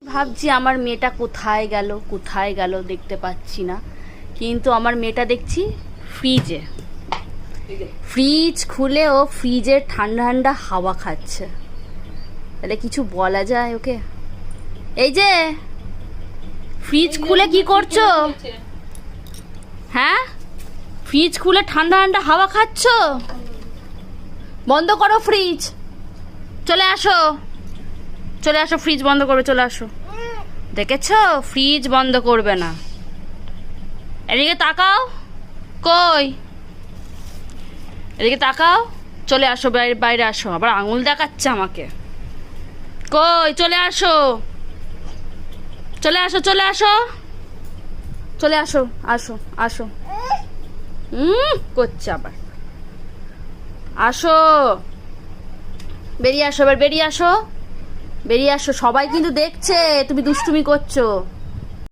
ভাবছি আমার মেয়েটা কোথায় গেল দেখতে পাচ্ছি না, কিন্তু আমার মেয়েটা দেখছি ফ্রিজ খুলে ও ফ্রিজের ঠান্ডা ঠান্ডা হাওয়া খাচ্ছে। তাহলে কিছু বলা যায় ওকে? এই যে ফ্রিজ খুলে কি করছো? হ্যাঁ, ফ্রিজ খুলে ঠান্ডা ঠান্ডা হাওয়া খাচ্ছ? বন্ধ করো ফ্রিজ, চলে আসো ফ্রিজ বন্ধ করবে, চলে আসো। দেখেছো, ফ্রিজ বন্ধ করবে না। এদিকে তাকাও, কই এদিকে তাকাও, চলে আসো, বাইরে আসো। আবার আঙুল দেখাচ্ছে আমাকে, কই চলে আসো আসো করছে আবার। আসো, বেরিয়ে আসো, সবাই কিন্তু দেখছে তুমি দুষ্টুমি করছো।